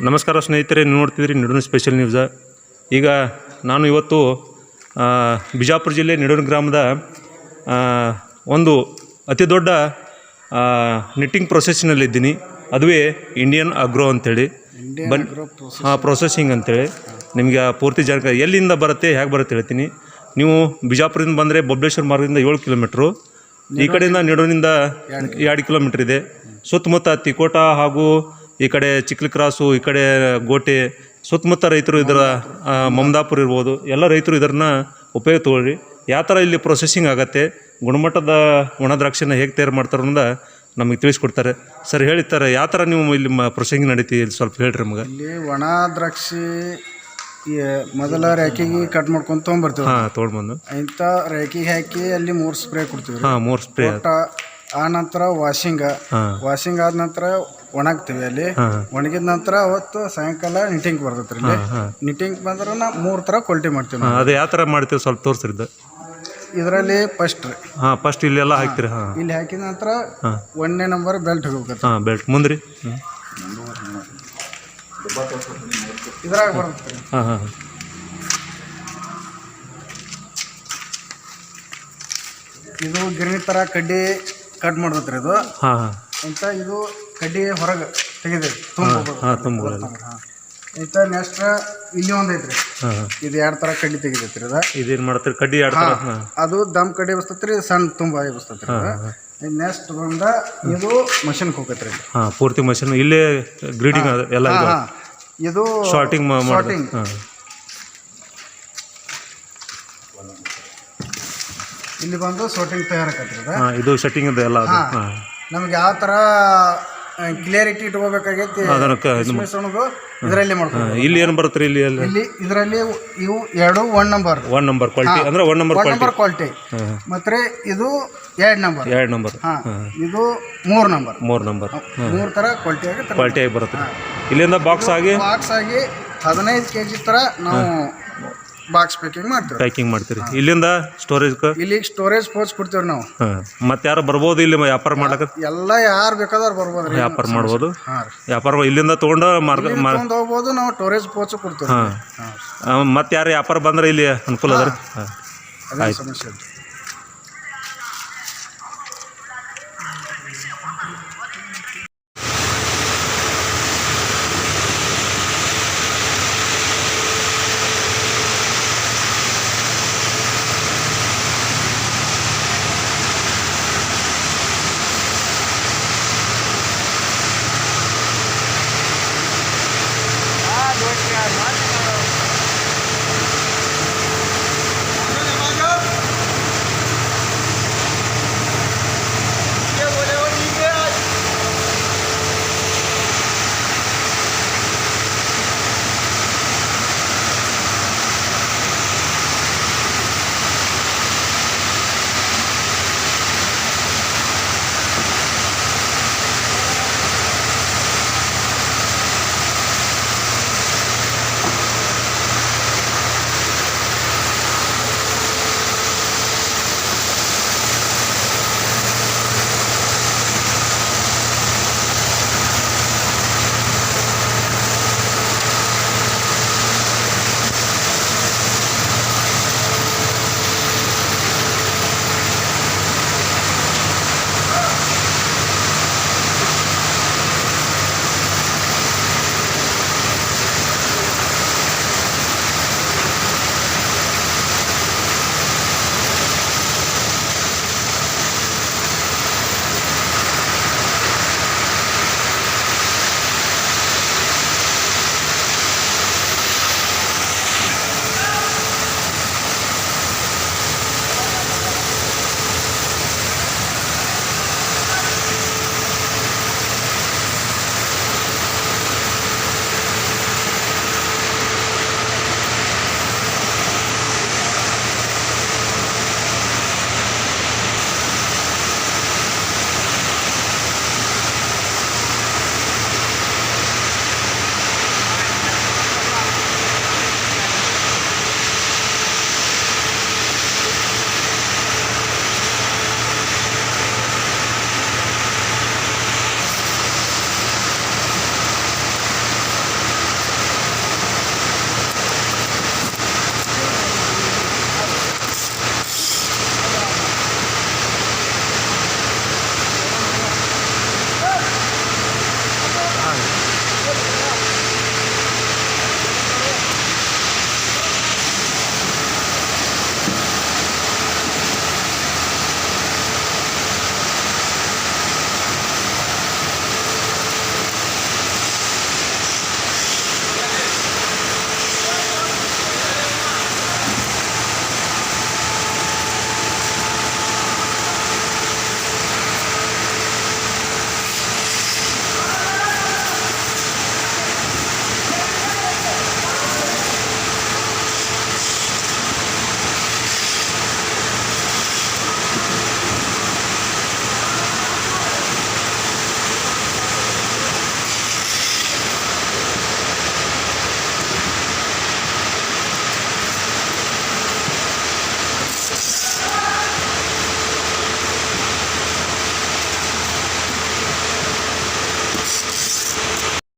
ನಮಸ್ಕಾರ ಸ್ನೇಹಿತರೆ, ನೀವು ನೋಡ್ತಿದ್ರಿ ನಿಡೂರು ಸ್ಪೆಷಲ್ ನ್ಯೂಸ. ಈಗ ನಾನು ಇವತ್ತು ಬಿಜಾಪುರ ಜಿಲ್ಲೆ ನಿಡೂರು ಗ್ರಾಮದ ಒಂದು ಅತಿ ದೊಡ್ಡ ನಿಟ್ಟಿಂಗ್ ಪ್ರೊಸೆಸ್ನಲ್ಲಿದ್ದೀನಿ. ಅದುವೇ ಇಂಡಿಯನ್ ಅಗ್ರೋ ಅಂತೇಳಿ ಪ್ರೊಸೆಸಿಂಗ್ ಅಂತೇಳಿ. ನಿಮಗೆ ಪೂರ್ತಿ ಜಾಣಕಾರಿ ಎಲ್ಲಿಂದ ಬರುತ್ತೆ, ಹೇಗೆ ಬರುತ್ತೆ ಹೇಳ್ತೀನಿ. ನೀವು ಬಿಜಾಪುರದಿಂದ ಬಂದರೆ ಬಬಲೇಶ್ವರ ಮಾರ್ಗದಿಂದ 7 ಕಿಲೋಮೀಟ್ರು, ಈ ಕಡೆಯಿಂದ ನಿಡೂರಿನಿಂದ 2 ಕಿಲೋಮೀಟ್ರ್ ಇದೆ. ಸುತ್ತಮುತ್ತ ತಿಕೋಟ ಹಾಗೂ ಈ ಕಡೆ ಚಿಕ್ಲಿ ಕ್ರಾಸು, ಈ ಕಡೆ ಗೋಟೆ, ಸುತ್ತಮುತ್ತ ರೈತರು ಇದರ ಮಮದಾಪುರ ಇರ್ಬೋದು, ಎಲ್ಲ ರೈತರು ಇದನ್ನ ಉಪಯೋಗ ತೊಗೊಳ್ಳಿ. ಯಾವ ಥರ ಇಲ್ಲಿ ಪ್ರೊಸೆಸಿಂಗ್ ಆಗುತ್ತೆ, ಗುಣಮಟ್ಟದ ಒಣ ದ್ರಾಕ್ಷಿನ ಹೇಗೆ ತಯಾರು ಮಾಡ್ತಾರೆ ಅನ್ನೋದು ನಮಗೆ ತಿಳಿಸ್ಕೊಡ್ತಾರೆ. ಸರ್ ಹೇಳಿರ್ತಾರೆ, ಯಾವ ಥರ ನೀವು ಇಲ್ಲಿ ಪ್ರೊಸೆಸಿಂಗ್ ನಡೀತಿ ಇಲ್ಲಿ ಸ್ವಲ್ಪ ಹೇಳ್ರಿ ನಮಗೆ. ಇಲ್ಲಿ ಒಣ ದ್ರಾಕ್ಷಿ ಮೊದಲ ರೇಖೆಗೆ ಕಟ್ ಮಾಡ್ಕೊಂಡು ತೊಗೊಂಬರ್ತೀವಿ. ತೊಗೊಂಡ್ಬಂದು ಇಂಥ ರೇಖೆಗೆ ಹಾಕಿ ಅಲ್ಲಿ 3 ಸ್ಪ್ರೇ ಕೊಡ್ತೀವಿ. 3 ಸ್ಪ್ರೇ. ಆ ನಂತರ ವಾಷಿಂಗ್ ಆದ ನಂತರ ಒಣಗ್ತೀವಿ. ಅಲ್ಲಿ ಒಣಗಿದ ನಂತರ ಅವತ್ತು ಸಾಯಂಕಾಲ ನಿಟ್ಟಿಂಗ್ ಬರ್ತೈತೆ. ಇಲ್ಲಿ ನಿಟ್ಟಿಂಗ್ ಬಂದ್ರೆ ನಾವು 3 ಥರ ಕ್ವಾಲಿಟಿ ಮಾಡ್ತೀವಿ. ಅದು ಯಾವ ಥರ ಮಾಡ್ತೀವಿ ಸ್ವಲ್ಪ ತೋರಿಸ್ರಿದ್ದು. ಇದರಲ್ಲಿ ಫಸ್ಟ್ ಇಲ್ಲೆಲ್ಲ ಹಾಕ್ತೀರಿ. ಇಲ್ಲಿ ಹಾಕಿದ ನಂತರ 1ನೇ ನಂಬರ್ ಬೆಲ್ಟ್ ಹೋಗ್ಬೇಕು. ಬೆಲ್ಟ್ ಮುಂದ್ರಿ ಇದ್ರಾಗ ಬರುತ್ತೆ. ಇದು ಗಿರಣಿ ಥರ ಕಡ್ಡಿ ಕಟ್ ಮಾಡ್ತೈತ್ರಿ. ಇದು ಇಂಥ ಇದು ಕಡ್ಡಿ ಹೊರಗೆ ತೆಗೆದ್ರಿ ತುಂಬ. ಇಂಥ ನೆಕ್ಸ್ಟ್ ಇಲ್ಲಿ ಒಂದು ಐತ್ರಿ, ಇದು 2 ಥರ ಕಡ್ಡಿ ತೆಗಿತೈತ್ರಿ. ಇದೇನು ಮಾಡ್ತೀರಿ ಕಡ್ಡಿ 2 ಥರ? ಅದು ದಮ್ ಕಡ್ಡಿ ಬಸ್ತೈತ್ರಿ, ಸಣ್ಣ ತುಂಬ ಬಸ್ತೈತ್ರಿ. ನೆಕ್ಸ್ಟ್ ಬಂದ ಇದು ಮಷಿನ್ಗೆ ಹೋಗತ್ರಿ. ಪೂರ್ತಿ ಮಷಿನ್ ಇಲ್ಲೇ ಗ್ರೀಡಿಂಗ್ ಎಲ್ಲ ಇದು ಶಾರ್ಟಿಂಗ್. ಇಲ್ಲಿ ಬಂದು ಸೋಟಿಂಗ್ ತಯಾರಾಕತ್ರಿ. ಇದು ಸೆಟ್ಟಿಂಗ್ ಇದೆ ಎಲ್ಲ. ನಮ್ಗೆ ಯಾವ ಥರ ಕ್ಲಿಯರಿಟಿ ಇಟ್ಕೋಬೇಕಾಗೈತಿ ಅನ್ನೋದು ಇದರಲ್ಲಿ ಮಾಡ್ತೀವಿ. ಇಲ್ಲಿ ಏನು ಬರುತ್ತೆ ಇಲ್ಲಿ ಇದರಲ್ಲಿ ಇವು 2 1 ನಂಬರ್ ಕ್ವಾಲಿಟಿ ಅಂದ್ರೆ 1 ನಂಬರ್ ಕ್ವಾಲಿಟಿ. ಮತ್ತೆ ಇದು 2 ನಂಬರ್ ಇದು 3 ನಂಬರ್ 3 ಥರ ಕ್ವಾಲಿಟಿ ಆಗಿ ಬರುತ್ತೆ. ಇಲ್ಲಿಂದ ಬಾಕ್ಸ್ ಆಗಿ 15 kg ಥರ ನಾವು ಬಾಕ್ಸ್ ಪ್ಯಾಕಿಂಗ್ ಮಾಡ್ತೀರಿ. ಇಲ್ಲಿಂದ ಸ್ಟೋರೇಜ್ ಪೋಚ್ ಕೊಡ್ತೀವಿ ನಾವು. ಮತ್ತೆ ಯಾರು ಬರ್ಬೋದು ಇಲ್ಲಿ ವ್ಯಾಪಾರ ಮಾಡಕ್ಕೆ? ಎಲ್ಲ ಯಾರು ಬೇಕಾದ್ರೂ ಬರ್ಬೋದು, ವ್ಯಾಪಾರ ಮಾಡ್ಬೋದು. ವ್ಯಾಪಾರ ಇಲ್ಲಿಂದ ತೊಗೊಂಡು ಹೋಗ್ಬೋದು. ನಾವು ಸ್ಟೋರೇಜ್ ಪೋಚ್ ಕೊಡ್ತೀವಿ. ಮತ್ತೆ ಯಾರು ವ್ಯಾಪಾರ ಬಂದ್ರೆ ಇಲ್ಲಿ ಅನುಕೂಲ ಅದ. ಸಮಸ್ಯೆ